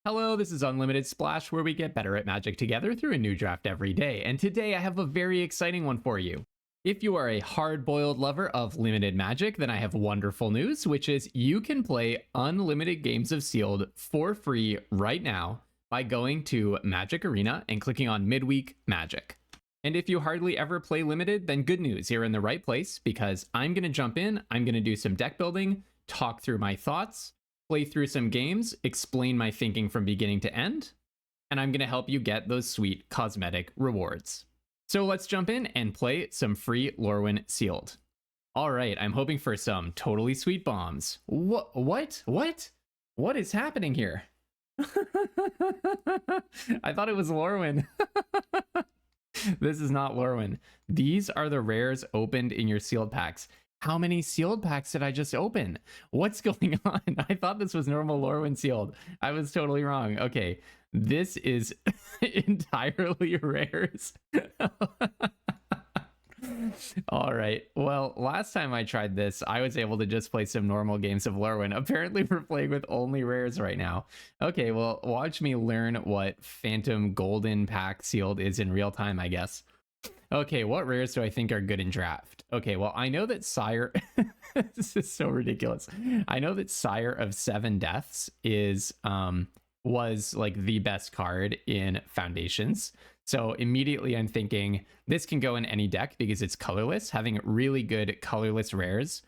Hello, this is Unlimited Splash, where we get better at Magic together through a new draft every day. And today I have a very exciting one for you. If you are a hard-boiled lover of limited Magic, then I have wonderful news, which is you can play unlimited games of Sealed for free right now by going to Magic Arena and clicking on Midweek Magic. And if you hardly ever play limited, then good news, you're in the right place because I'm going to jump in, I'm going to do some deck building, talk through my thoughts, play through some games, explain my thinking from beginning to end, and I'm going to help you get those sweet cosmetic rewards. So let's jump in and play some free Lorwyn Sealed. All right, I'm hoping for some totally sweet bombs. What is happening here? I thought it was Lorwyn. This is not Lorwyn. These are the rares opened in your sealed packs. How many sealed packs did I just open? What's going on? I thought this was normal Lorwyn sealed. I was totally wrong. Okay, this is entirely rares. All right. Well, last time I tried this, I was able to just play some normal games of Lorwyn. Apparently, we're playing with only rares right now. Okay, well, watch me learn what Phantom Golden Pack Sealed is in real time, I guess. Okay, what rares do I think are good in draft? Okay, well, I know that Sire... This is so ridiculous. I know that Sire of Seven Deaths is was like the best card in Foundations. So immediately I'm thinking this can go in any deck because it's colorless. Having really good colorless rares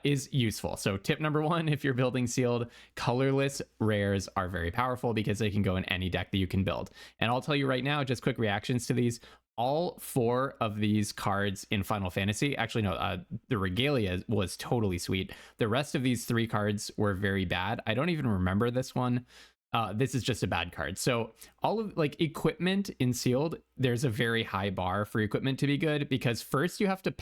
is useful. So tip number one, if you're building sealed, colorless rares are very powerful because they can go in any deck that you can build. And I'll tell you right now, just quick reactions to these. All four of these cards in Final Fantasy, actually no, the Regalia was totally sweet. The rest of these three cards were very bad. I don't even remember this one. This is just a bad card. So all of like equipment in sealed, there's a very high bar for equipment to be good because first you have to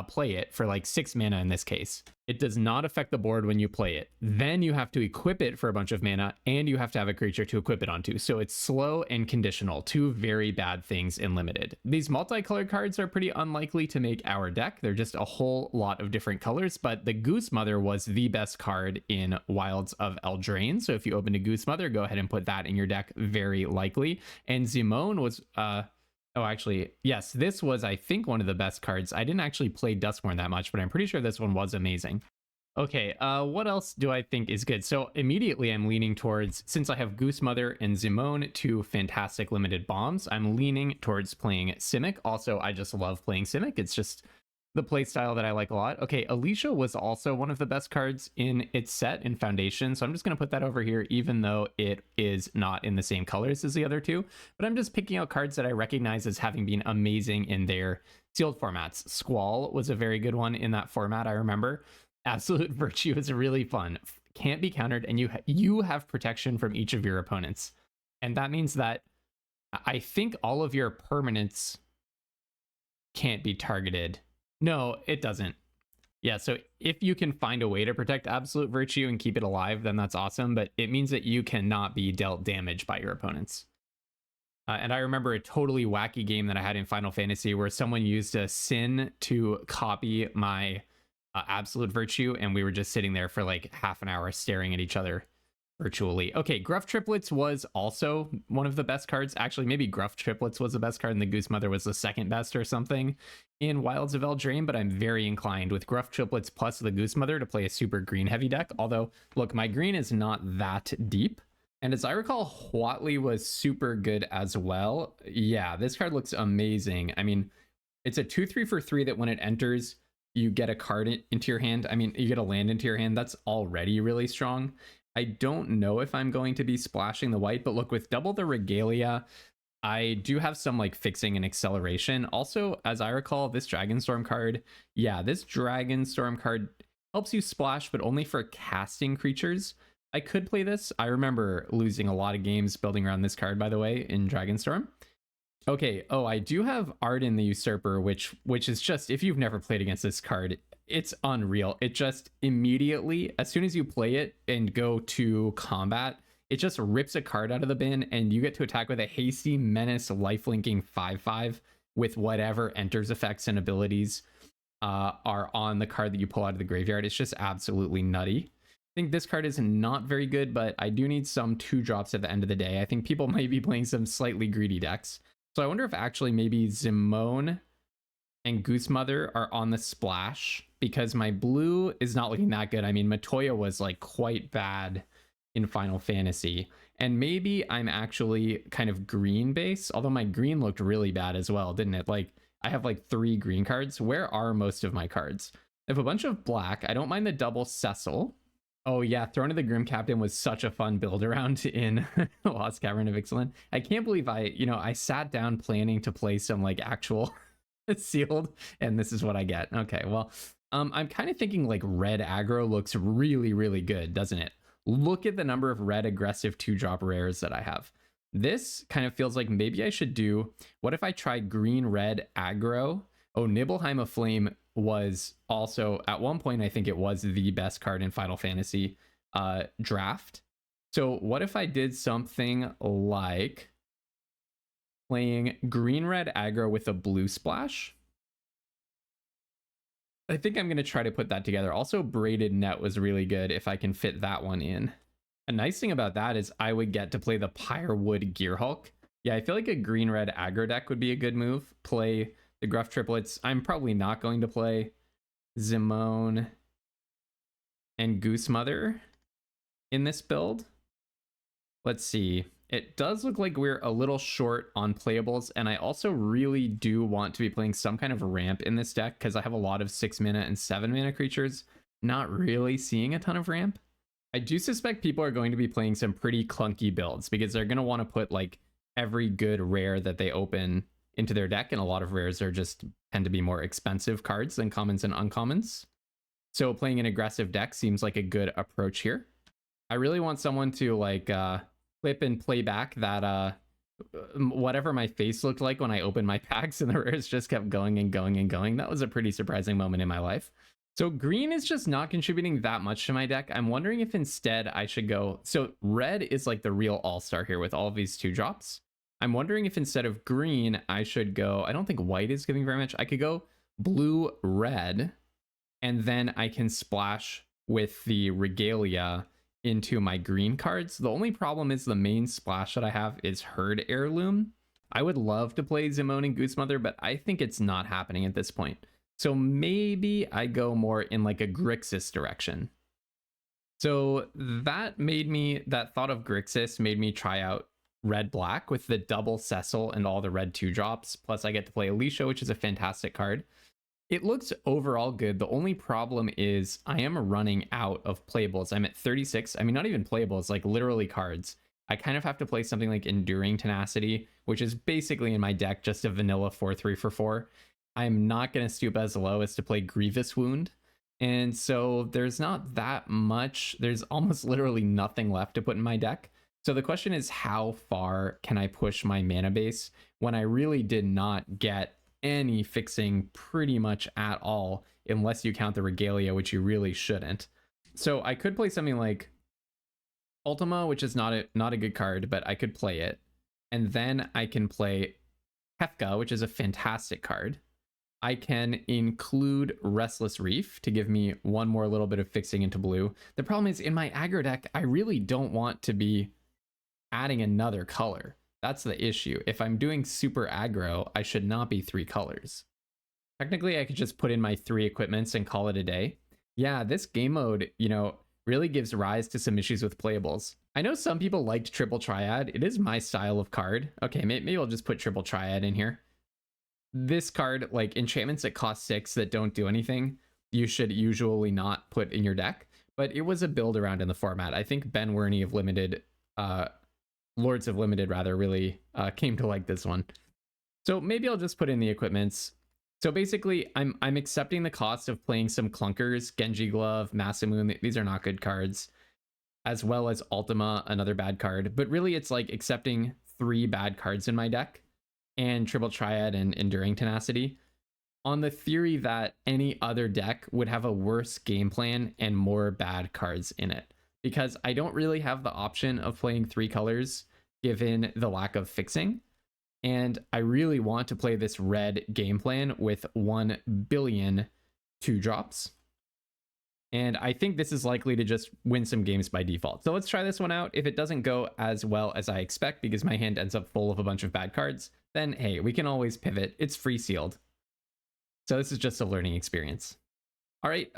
play it for like 6 mana in this case. It does not affect the board when you play it. Then you have to equip it for a bunch of mana and you have to have a creature to equip it onto. So it's slow and conditional, two very bad things in limited. These multicolored cards are pretty unlikely to make our deck. They're just a whole lot of different colors, but the Goose Mother was the best card in Wilds of Eldraine. So if you open a Goose Mother, go ahead and put that in your deck, very likely. And Zimone was oh, actually, yes, this was, I think, one of the best cards. I didn't actually play Duskmourn that much, but I'm pretty sure this one was amazing. Okay, what else do I think is good? So immediately I'm leaning towards, since I have Goose Mother and Zimone, two fantastic limited bombs, I'm leaning towards playing Simic. Also, I just love playing Simic. It's just the play style that I like a lot. Okay, Alicia was also one of the best cards in its set in Foundation, so I'm just going to put that over here, even though it is not in the same colors as the other two. But I'm just picking out cards that I recognize as having been amazing in their sealed formats. Squall was a very good one in that format, I remember. Absolute Virtue is really fun. Can't be countered, and you have protection from each of your opponents. And that means that I think all of your permanents can't be targeted. No, it doesn't. Yeah, so if you can find a way to protect Absolute Virtue and keep it alive, then that's awesome, but it means that you cannot be dealt damage by your opponents. And I remember a totally wacky game that I had in Final Fantasy where someone used a Sin to copy my Absolute Virtue, and we were just sitting there for like half an hour staring at each other virtually. Okay, Gruff Triplets was also one of the best cards. Actually, maybe Gruff Triplets was the best card and the Goose Mother was the second best or something in Wilds of Eldraine, but I'm very inclined with Gruff Triplets plus the Goose Mother to play a super green heavy deck. Although, look, my green is not that deep. And as I recall, Huatli was super good as well. Yeah, this card looks amazing. I mean, it's a 2/3 for 3 that when it enters, you get a card into your hand. I mean, you get a land into your hand. That's already really strong. I don't know if I'm going to be splashing the white, but look, with double the Regalia, I do have some like fixing and acceleration. Also, as I recall, this Dragonstorm card, yeah, this Dragonstorm card helps you splash, but only for casting creatures. I could play this. I remember losing a lot of games building around this card, by the way, in Dragonstorm. Okay, oh, I do have Arden the Usurper, which is just, if you've never played against this card, it's unreal. It just immediately, as soon as you play it and go to combat, it just rips a card out of the bin and you get to attack with a Hasty Menace lifelinking 5/5 with whatever enters effects and abilities are on the card that you pull out of the graveyard. It's just absolutely nutty. think this card is not very good, but I do need some 2-drops at the end of the day. I think people might be playing some slightly greedy decks. So I wonder if actually maybe Zimone and Goose Mother are on the splash, because my blue is not looking that good. I mean, Matoya was like quite bad in Final Fantasy. And maybe I'm actually kind of green base, although my green looked really bad as well, didn't it? Like, I have like 3 green cards. Where are most of my cards? I have a bunch of black. I don't mind the double Cecil. Oh yeah, Throne of the Grim Captain was such a fun build around in Lost Cavern of Ixalan. I can't believe I sat down planning to play some like actual sealed, and this is what I get. Okay, well, I'm kind of thinking like red aggro looks really, really good, doesn't it? Look at the number of red aggressive 2-drop rares that I have. This kind of feels like maybe I should do, what if I try green red aggro? Oh, Nibelheim of Flame was also, at one point, I think it was the best card in Final Fantasy draft. So what if I did something like playing green red aggro with a blue splash? I think I'm going to try to put that together. Also, Braided Net was really good if I can fit that one in. A nice thing about that is I would get to play the Pyrewood Gearhulk. Yeah, I feel like a green-red aggro deck would be a good move. Play the Gruff Triplets. I'm probably not going to play Zimone and Goose Mother in this build. Let's see. It does look like we're a little short on playables, and I also really do want to be playing some kind of ramp in this deck because I have a lot of 6-mana and 7-mana creatures. Not really seeing a ton of ramp. I do suspect people are going to be playing some pretty clunky builds because they're going to want to put like every good rare that they open into their deck, and a lot of rares are just tend to be more expensive cards than commons and uncommons. So playing an aggressive deck seems like a good approach here. I really want someone to like clip and play back that whatever my face looked like when I opened my packs and the rares just kept going and going and going. That was a pretty surprising moment in my life. So green is just not contributing that much to my deck. I'm wondering if instead I should go... So red is like the real all-star here with all of these 2-drops. I'm wondering if instead of green, I should go... I don't think white is giving very much. I could go blue-red, and then I can splash with the Regalia into my green cards. The only problem is the main splash that I have is Herd Heirloom. I would love to play Zimone and Goose Mother, but I think it's not happening at this point. So maybe I go more in like a Grixis direction. So that thought of Grixis made me try out red black with the double Cecil and all the red 2-drops. Plus I get to play Alicia, which is a fantastic card. It looks overall good. The only problem is I am running out of playables. I'm at 36. I mean, not even playables, like literally cards. I kind of have to play something like Enduring Tenacity, which is basically in my deck just a vanilla 4/3 for 4. I'm not going to stoop as low as to play Grievous Wound. And so there's not that much. There's almost literally nothing left to put in my deck. So the question is, how far can I push my mana base when I really did not get any fixing pretty much at all, unless you count the Regalia, which you really shouldn't. So I could play something like Ultima, which is not a good card, but I could play it. And then I can play Kefka, which is a fantastic card. I can include Restless Reef to give me one more little bit of fixing into blue. The problem is in my aggro deck, I really don't want to be adding another color. That's the issue. If I'm doing super aggro, I should not be 3 colors. Technically, I could just put in my 3 equipments and call it a day. Yeah, this game mode, really gives rise to some issues with playables. I know some people liked Triple Triad. It is my style of card. Okay, maybe I'll just put Triple Triad in here. This card, like enchantments that cost 6 that don't do anything, you should usually not put in your deck. But it was a build around in the format. I think Ben Werney of Limited, Lords of Limited rather, really came to like this one. So maybe I'll just put in the equipments. So basically, I'm accepting the cost of playing some clunkers, Genji Glove, Masamune. These are not good cards, as well as Ultima, another bad card. But really, it's like accepting 3 bad cards in my deck, and Triple Triad and Enduring Tenacity, on the theory that any other deck would have a worse game plan and more bad cards in it. Because I don't really have the option of playing 3 colors given the lack of fixing. And I really want to play this red game plan with 1 billion 2-drops. And I think this is likely to just win some games by default. So let's try this one out. If it doesn't go as well as I expect because my hand ends up full of a bunch of bad cards, then hey, we can always pivot. It's free sealed. So this is just a learning experience. All right,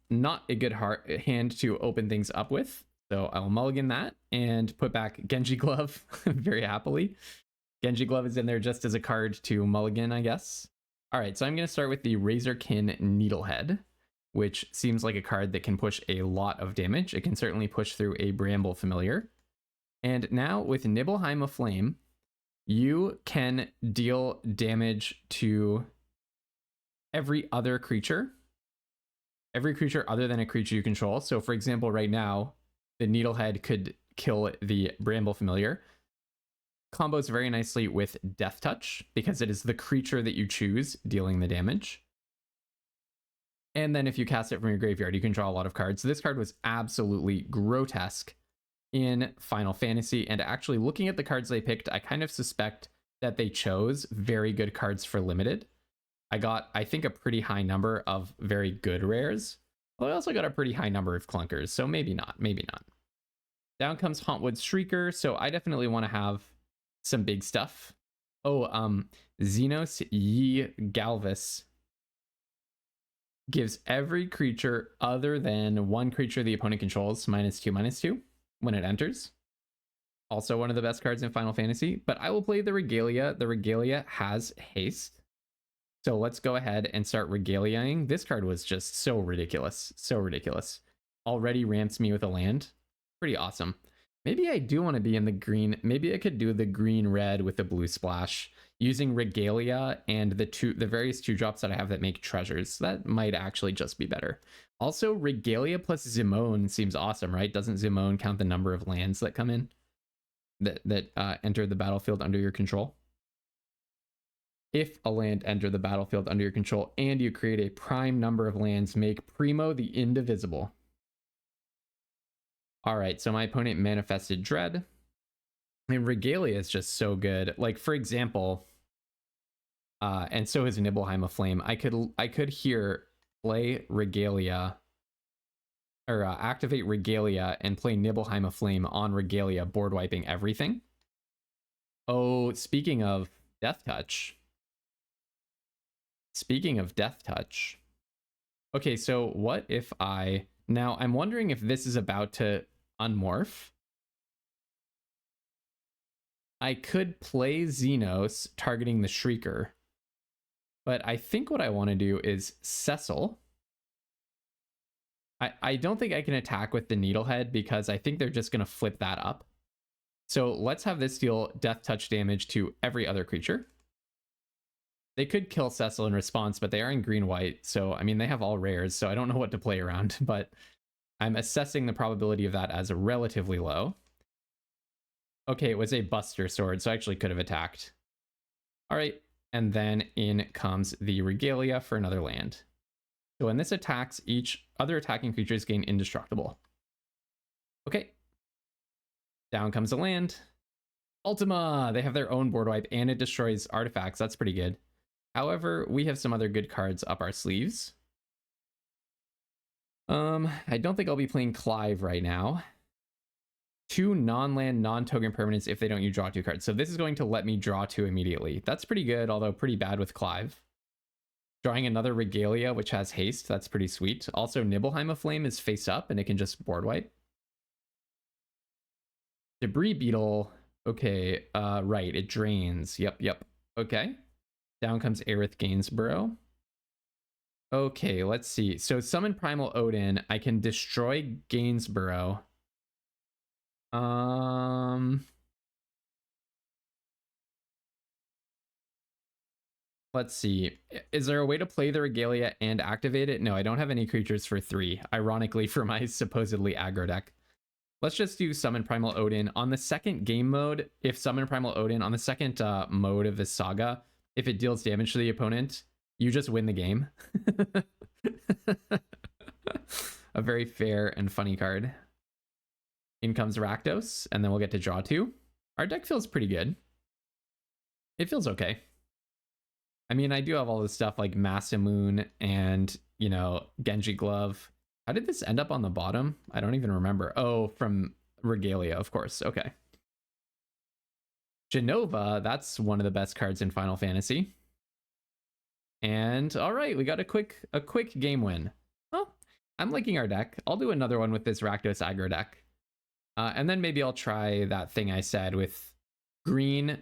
not a good hand to open things up with. So I'll mulligan that and put back Genji Glove very happily. Genji Glove is in there just as a card to mulligan, I guess. All right, so I'm going to start with the Razorkin Needlehead, which seems like a card that can push a lot of damage. It can certainly push through a Bramble Familiar. And now with Nibelheim of Flame, you can deal damage to every other creature other than a creature you control. So for example, right now, the Needlehead could kill the Bramble Familiar. Combos very nicely with Death Touch because it is the creature that you choose dealing the damage. And then if you cast it from your graveyard, you can draw a lot of cards. So this card was absolutely grotesque in Final Fantasy. And actually looking at the cards they picked, I kind of suspect that they chose very good cards for limited. I got, I think, a pretty high number of very good rares. Well, I also got a pretty high number of clunkers, so maybe not, maybe not. Down comes Hauntwood Shrieker, so I definitely want to have some big stuff. Oh, Xenos Yi Galvis gives every creature other than one creature the opponent controls -2/-2 when it enters. Also one of the best cards in Final Fantasy, but I will play the Regalia. The Regalia has haste. So let's go ahead and start Regaliaing. This card was just so ridiculous. So ridiculous. Already ramps me with a land. Pretty awesome. Maybe I do want to be in the green. Maybe I could do the green-red with the blue splash using Regalia and the various 2-drops that I have that make treasures. That might actually just be better. Also, Regalia plus Zimone seems awesome, right? Doesn't Zimone count the number of lands that come in that enter the battlefield under your control? If a land entered the battlefield under your control and you create a prime number of lands, make Primo the Indivisible. All right, so my opponent manifested Dread. And Regalia is just so good. Like, for example, and so is Nibelheim of Flame. I could here play Regalia, or activate Regalia and play Nibelheim of Flame on Regalia, board wiping everything. Oh, speaking of Death Touch. Okay, so what if now I'm wondering if this is about to unmorph. I could play Xenos targeting the Shrieker, but I think what I want to do is Cecil. I don't think I can attack with the Needlehead because I think they're just going to flip that up. So let's have this deal Death Touch damage to every other creature. They could kill Cecil in response, but they are in green-white, so I mean, they have all rares, so I don't know what to play around, but I'm assessing the probability of that as relatively low. Okay, it was a Buster Sword, so I actually could have attacked. All right, and then in comes the Regalia for another land. So when this attacks, each other attacking creatures gain indestructible. Okay. Down comes a land. Ultima! They have their own board wipe, and it destroys artifacts. That's pretty good. However, we have some other good cards up our sleeves. I don't think I'll be playing Clive right now. 2 non-land, non-token permanents if they don't, you draw 2 cards. So this is going to let me draw 2 immediately. That's pretty good, although pretty bad with Clive. Drawing another Regalia, which has haste. That's pretty sweet. Also, Nibelheim of Flame is face up, and it can just board wipe. Debris Beetle. Okay, right, it drains. Yep. Okay. Down comes Aerith Gainsborough. Okay, let's see. So summon Primal Odin. I can destroy Gainsborough. Let's see. Is there a way to play the Regalia and activate it? No, I don't have any creatures for 3, ironically, for my supposedly aggro deck. Let's just do Summon Primal Odin. On the second game mode, if Summon Primal Odin, on the second mode of this saga, if it deals damage to the opponent, you just win the game. A very fair and funny card. In comes Rakdos, and then we'll get to draw 2. Our deck feels pretty good. It feels okay. I mean, I do have all this stuff like Masamune and, you know, Genji Glove. How did this end up on the bottom? I don't even remember. Oh, from Regalia, of course. Okay. Genova, that's one of the best cards in Final Fantasy. And all right, we got a quick game win. Oh, I'm liking our deck. I'll do another one with this Rakdos aggro deck. And then maybe I'll try that thing I said with green,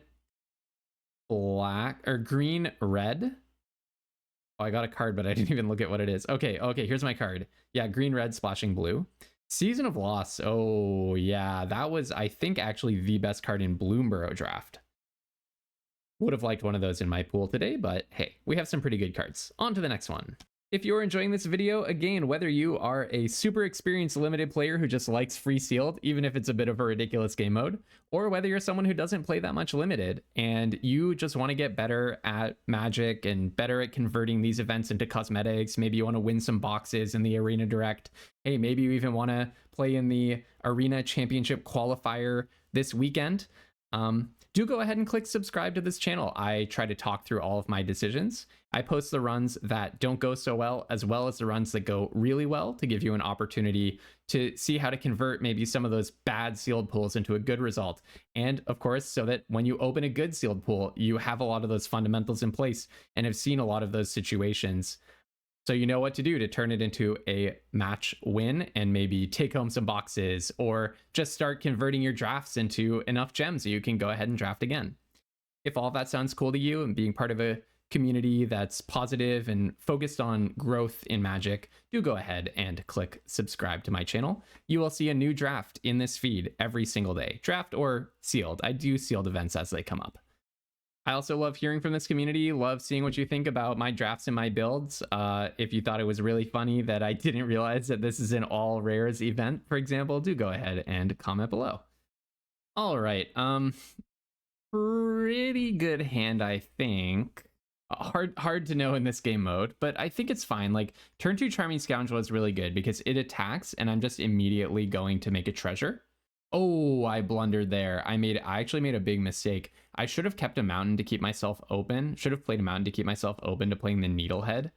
black, or green, red. Oh, I got a card, but I didn't even look at what it is. Okay, here's my card. Yeah, green, red, splashing blue. Season of Loss. Oh, yeah, that was, I think, actually the best card in Bloomborough draft. Would have liked one of those in my pool today, but hey, we have some pretty good cards. On to the next one. If you're enjoying this video, again, whether you are a super experienced limited player who just likes free sealed, even if it's a bit of a ridiculous game mode, or whether you're someone who doesn't play that much limited and you just want to get better at Magic and better at converting these events into cosmetics, maybe you want to win some boxes in the Arena Direct, hey, maybe you even want to play in the Arena Championship qualifier this weekend, do go ahead and click subscribe to this channel. I try to talk through all of my decisions. I post the runs that don't go so well as the runs that go really well to give you an opportunity to see how to convert maybe some of those bad sealed pools into a good result. And of course, so that when you open a good sealed pool, you have a lot of those fundamentals in place and have seen a lot of those situations. So you know what to do to turn it into a match win and maybe take home some boxes or just start converting your drafts into enough gems so you can go ahead and draft again. If all that sounds cool to you and being part of a community that's positive and focused on growth in Magic, do go ahead and click subscribe to my channel. You will see a new draft in this feed every single day. Draft or sealed. I do sealed events as they come up. I also love hearing from this community, love seeing what you think about my drafts and my builds. If you thought it was really funny that I didn't realize that this is an all rares event, for example, do go ahead and comment below. All right, pretty good hand, I think. Hard to know in this game mode, but I think it's fine. Like, turn 2 Charming Scoundrel is really good because it attacks and I'm just immediately going to make a treasure. Oh, I blundered there. I actually made a big mistake. I should have kept a mountain to keep myself open. Should have played a mountain to keep myself open to playing the Needlehead.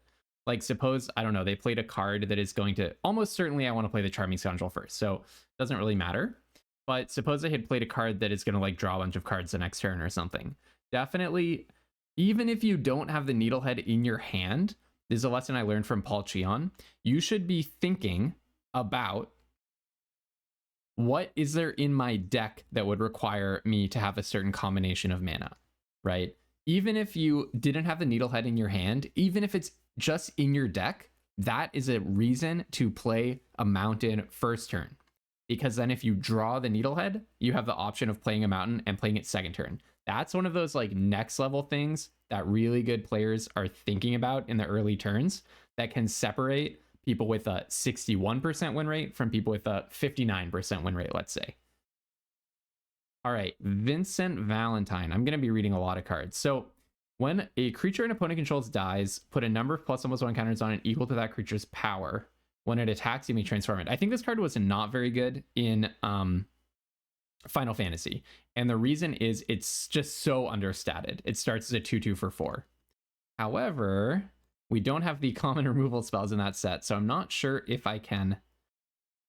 Like, suppose, I don't know, they played a card that is going to, almost certainly I want to play the Charming Scoundrel first, so it doesn't really matter. But suppose I had played a card that is going to like draw a bunch of cards the next turn or something. Definitely, even if you don't have the Needlehead in your hand, this is a lesson I learned from Paul Cheon, you should be thinking about what is there in my deck that would require me to have a certain combination of mana, right? Even if you didn't have the Needlehead in your hand, even if it's just in your deck, that is a reason to play a mountain first turn. Because then if you draw the Needlehead, you have the option of playing a mountain and playing it second turn. That's one of those like next level things that really good players are thinking about in the early turns that can separate people with a 61% win rate from people with a 59% win rate, let's say. All right, Vincent Valentine. I'm going to be reading a lot of cards. So when a creature an opponent controls dies, put a number of +1/+1 counters on it equal to that creature's power. When it attacks, you may transform it. I think this card was not very good in Final Fantasy. And the reason is it's just so understated. It starts as a 2/2 for 4. However, we don't have the common removal spells in that set, so I'm not sure if I can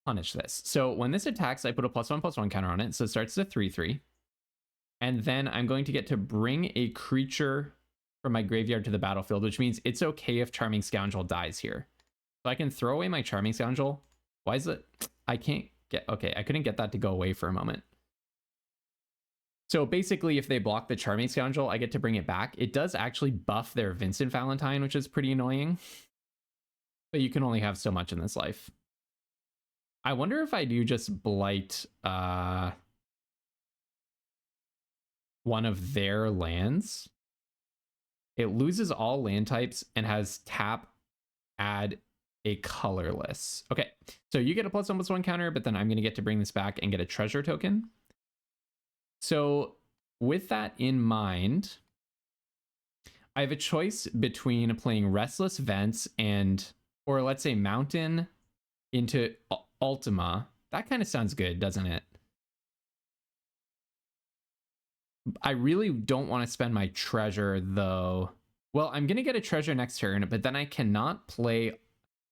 punish this. So when this attacks, I put a +1/+1 counter on it, so it starts as a 3/3. And then I'm going to get to bring a creature from my graveyard to the battlefield, which means it's okay if Charming Scoundrel dies here. So I can throw away my Charming Scoundrel. Why is it? I can't get... Okay, I couldn't get that to go away for a moment. So basically, if they block the Charming Scoundrel, I get to bring it back. It does actually buff their Vincent Valentine, which is pretty annoying. But you can only have so much in this life. I wonder if I do just blight one of their lands. It loses all land types and has tap, add a colorless. Okay, so you get a +1/+1 counter, but then I'm going to get to bring this back and get a treasure token. So with that in mind, I have a choice between playing Restless Vents and, or let's say Mountain into Ultima. That kind of sounds good, doesn't it? I really don't want to spend my treasure though. Well, I'm going to get a treasure next turn, but then I cannot play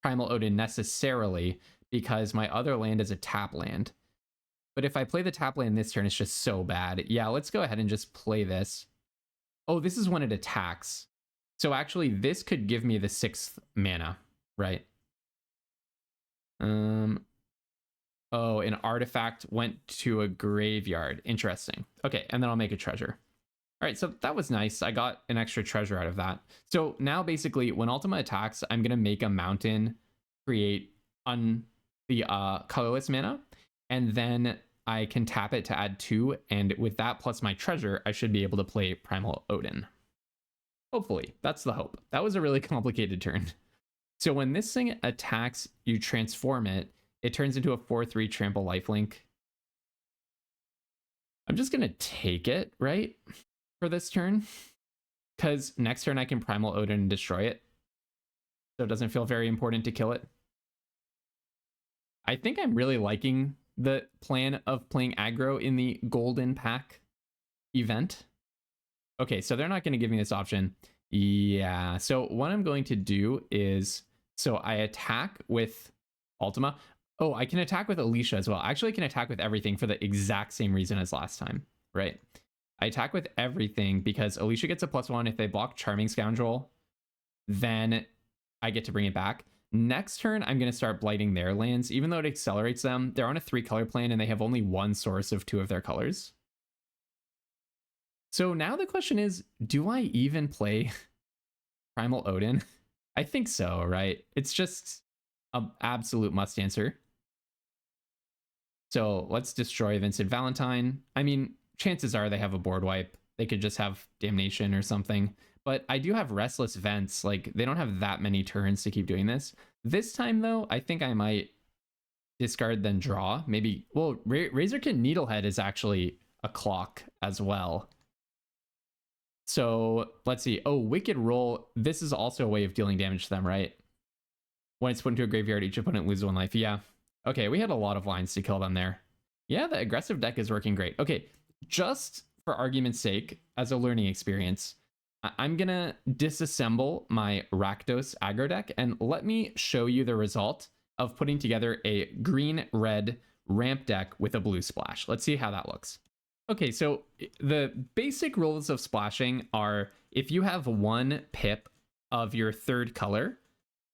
Primal Odin necessarily, because my other land is a tap land. But if I play the tap land this turn, it's just so bad. Yeah, let's go ahead and just play this. Oh, this is when it attacks. So actually, this could give me the 6th mana, right? Oh, an artifact went to a graveyard. Interesting. Okay, and then I'll make a treasure. All right, so that was nice. I got an extra treasure out of that. So now basically, when Ultima attacks, I'm going to make a mountain create on the colorless mana, and then I can tap it to add 2, and with that plus my treasure, I should be able to play Primal Odin. Hopefully, that's the hope. That was a really complicated turn. So when this thing attacks, you transform it, it turns into a 4/3 trample lifelink. I'm just gonna take it, right, for this turn, because next turn I can Primal Odin and destroy it. So it doesn't feel very important to kill it. I think I'm really liking the plan of playing aggro in the golden pack event. Okay, so they're not going to give me this option. Yeah, so what I'm going to do is, so I attack with Ultima. Oh, I can attack with Alicia as well. Actually, I can attack with everything for the exact same reason as last time, right? I attack with everything because Alicia gets a +1. If they block Charming Scoundrel, then I get to bring it back. Next turn, I'm going to start blighting their lands, even though it accelerates them. They're on a 3-color plan, and they have only one source of 2 of their colors. So now the question is, do I even play Primal Odin? I think so, right? It's just an absolute must answer. So let's destroy Vincent Valentine. I mean, chances are they have a board wipe. They could just have Damnation or something. But I do have Restless Vents. Like, they don't have that many turns to keep doing this. This time, though, I think I might discard, then draw. Maybe, well, Razorkin Needlehead is actually a clock as well. So let's see. Oh, Wicked Roll. This is also a way of dealing damage to them, right? When it's put into a graveyard, each opponent loses 1 life. Yeah. Okay, we had a lot of lines to kill them there. Yeah, the aggressive deck is working great. Okay, just for argument's sake, as a learning experience, I'm going to disassemble my Rakdos aggro deck, and let me show you the result of putting together a green-red ramp deck with a blue splash. Let's see how that looks. Okay, so the basic rules of splashing are if you have 1 pip of your 3rd color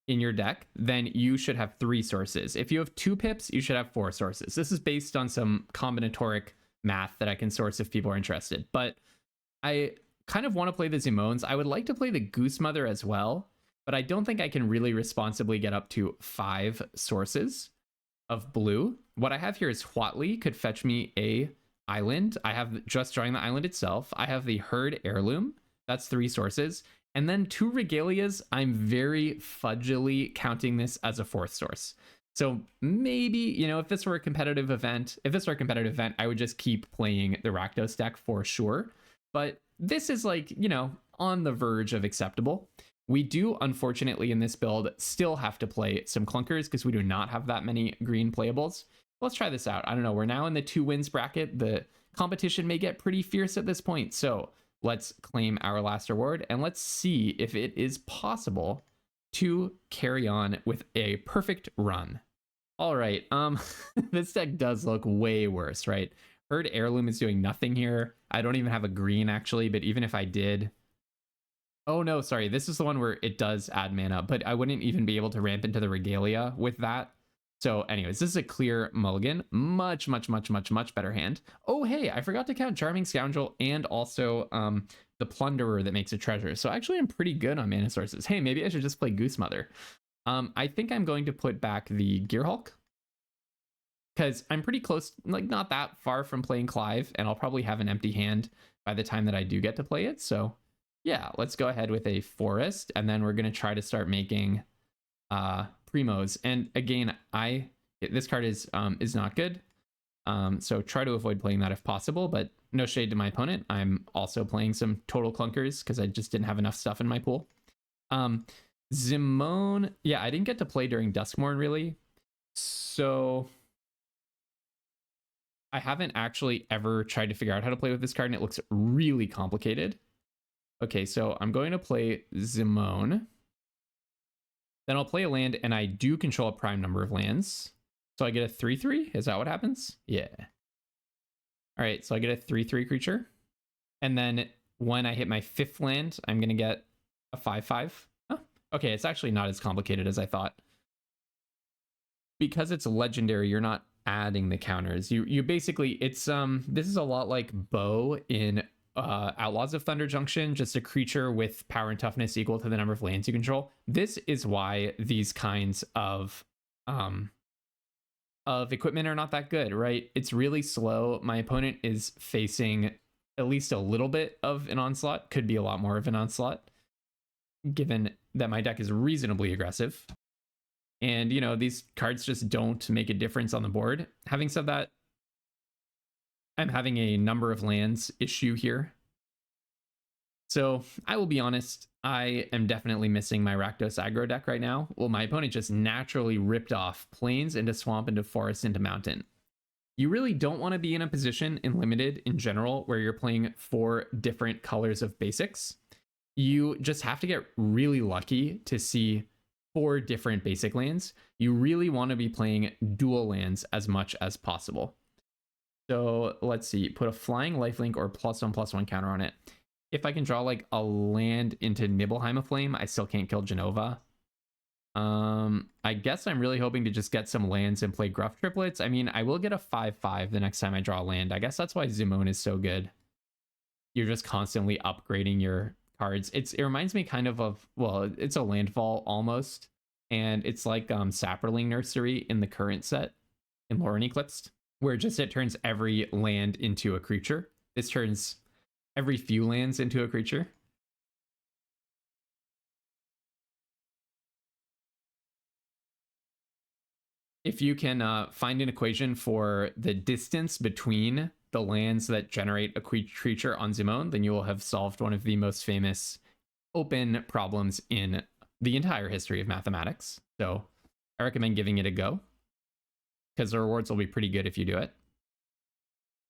in your deck, then you should have 3 sources. If you have 2 pips, you should have 4 sources. This is based on some combinatoric math that I can source if people are interested. But I kind of want to play the Zimones. I would like to play the Goose Mother as well, but I don't think I can really responsibly get up to 5 sources of blue. What I have here is Huatli could fetch me a island. I have just drawing the island itself. I have the Herd Heirloom. That's 3 sources. And then 2 Regalias. I'm very fudgily counting this as a 4th source. So maybe, you know, if this were a competitive event, I would just keep playing the Rakdos deck for sure. But this is like, you know, on the verge of acceptable. We do, unfortunately, in this build, still have to play some clunkers because we do not have that many green playables. Let's try this out. I don't know. We're now in the 2 wins bracket. The competition may get pretty fierce at this point. So let's claim our last reward and let's see if it is possible to carry on with a perfect run. All right. This deck does look way worse, right? Herd Heirloom is doing nothing here. I don't even have a green actually, but even if I did, oh no, sorry. This is the one where it does add mana, but I wouldn't even be able to ramp into the Regalia with that. So anyways, this is a clear mulligan. Much better hand. Oh, hey, I forgot to count Charming Scoundrel and also the Plunderer that makes a treasure. So actually I'm pretty good on mana sources. Hey, maybe I should just play Goose Mother. I think I'm going to put back the Gearhulk because I'm pretty close, like not that far from playing Clive, and I'll probably have an empty hand by the time that I do get to play it. So yeah, let's go ahead with a Forest, and then we're going to try to start making Primos. And again, this card is not good. So try to avoid playing that if possible, but no shade to my opponent. I'm also playing some total clunkers because I just didn't have enough stuff in my pool. Zimone, yeah, I didn't get to play during Duskmorn really. So I haven't actually ever tried to figure out how to play with this card, and it looks really complicated. Okay, so I'm going to play Zimone. Then I'll play a land, and I do control a prime number of lands. So I get a 3/3. Is that what happens? Yeah. All right, so I get a 3/3 creature. And then when I hit my 5th land, I'm going to get a 5/5. Oh, okay, it's actually not as complicated as I thought. Because it's legendary, you're not adding the counters. You basically, it's this is a lot like Bow in Outlaws of Thunder Junction, just a creature with power and toughness equal to the number of lands you control. This is why these kinds of equipment are not that good, right? It's really slow. My opponent is facing at least a little bit of an onslaught, could be a lot more of an onslaught, given that my deck is reasonably aggressive. And, you know, these cards just don't make a difference on the board. Having said that, I'm having a number of lands issue here. So I will be honest, I am definitely missing my Rakdos aggro deck right now. Well, my opponent just naturally ripped off plains into swamp into forest into mountain. You really don't want to be in a position in limited in general where you're playing 4 different colors of basics. You just have to get really lucky to see 4 different basic lands. You really want to be playing dual lands as much as possible. So let's see, put a flying lifelink or +1/+1 counter on it. If I can draw like a land into Nibelheim of Flame, I still can't kill Genova. I guess I'm really hoping to just get some lands and play Gruff Triplets. I mean, I will get a 5/5 the next time I draw a land. I guess that's why Zimone is so good. You're just constantly upgrading your cards. It reminds me kind of, well, it's a landfall almost. And it's like Sapperling Nursery in the current set in Lauren Eclipsed, where just it turns every land into a creature. This turns every few lands into a creature. If you can find an equation for the distance between the lands that generate a creature on Zimone, then you will have solved one of the most famous open problems in the entire history of mathematics. So I recommend giving it a go, because the rewards will be pretty good if you do it.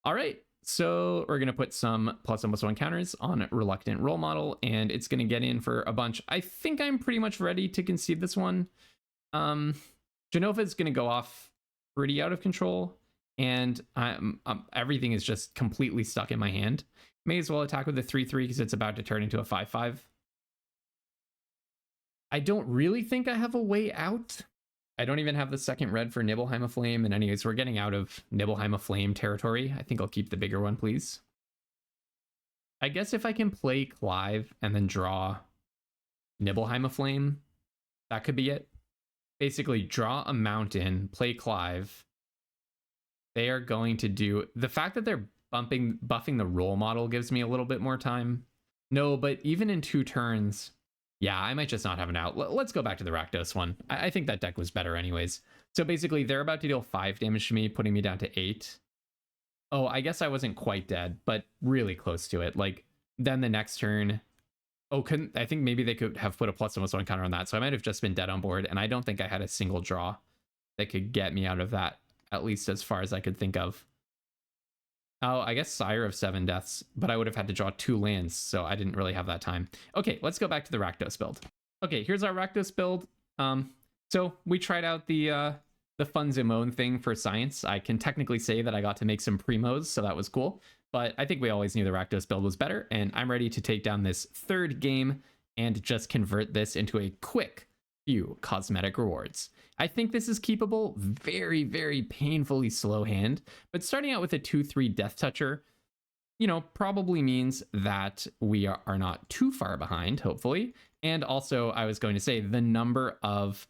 All right, so we're going to put some +1/+1 counters on Reluctant Role Model, and it's going to get in for a bunch. I think I'm pretty much ready to concede this one. Genova is going to go off pretty out of control, and everything is just completely stuck in my hand. May as well attack with the 3/3 because it's about to turn into a 5/5. I don't really think I have a way out. I don't even have the second red for Nibelheim of Flame. And anyways, we're getting out of Nibelheim of Flame territory. I think I'll keep the bigger one, please. I guess if I can play Clive and then draw Nibelheim of Flame, that could be it. Basically, draw a mountain, play Clive. They are going to do... The fact that they're buffing the role model gives me a little bit more time. No, but even in 2 turns... Yeah, I might just not have an out. Let's go back to the Rakdos one. I think that deck was better anyways. So basically, they're about to deal 5 damage to me, putting me down to 8. Oh, I guess I wasn't quite dead, but really close to it. Like, then the next turn... Oh, I think maybe they could have put a +1/+1 counter on that, so I might have just been dead on board, and I don't think I had a single draw that could get me out of that, at least as far as I could think of. Oh, I guess Sire of 7 Deaths, but I would have had to draw 2 lands, so I didn't really have that time. Okay, let's go back to the Rakdos build. Okay, here's our Rakdos build. So we tried out the fun Zimone thing for science. I can technically say that I got to make some primos, so that was cool. But I think we always knew the Rakdos build was better, and I'm ready to take down this 3rd game and just convert this into a quick few cosmetic rewards. I think this is keepable. Very, very painfully slow hand, but starting out with a 2/3 Death Toucher, you know, probably means that we are not too far behind, hopefully. And also, I was going to say the number of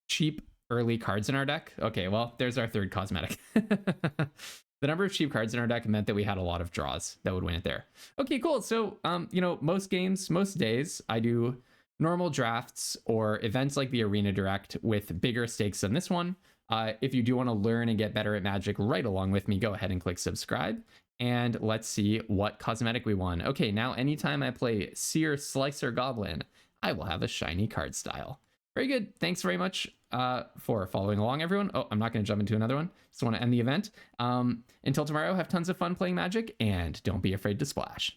cheap early cards in our deck. Okay, well, there's our 3rd cosmetic. The number of cheap cards in our deck meant that we had a lot of draws that would win it there. Okay, cool. So, you know, most games, most days, I do normal drafts or events like the Arena Direct with bigger stakes than this one. If you do want to learn and get better at Magic right along with me, go ahead and click subscribe. And let's see what cosmetic we won. Okay, now anytime I play Seer Slicer Goblin, I will have a shiny card style. Very good. Thanks very much for following along, everyone. Oh, I'm not going to jump into another one. Just want to end the event. Until tomorrow, have tons of fun playing Magic, and don't be afraid to splash.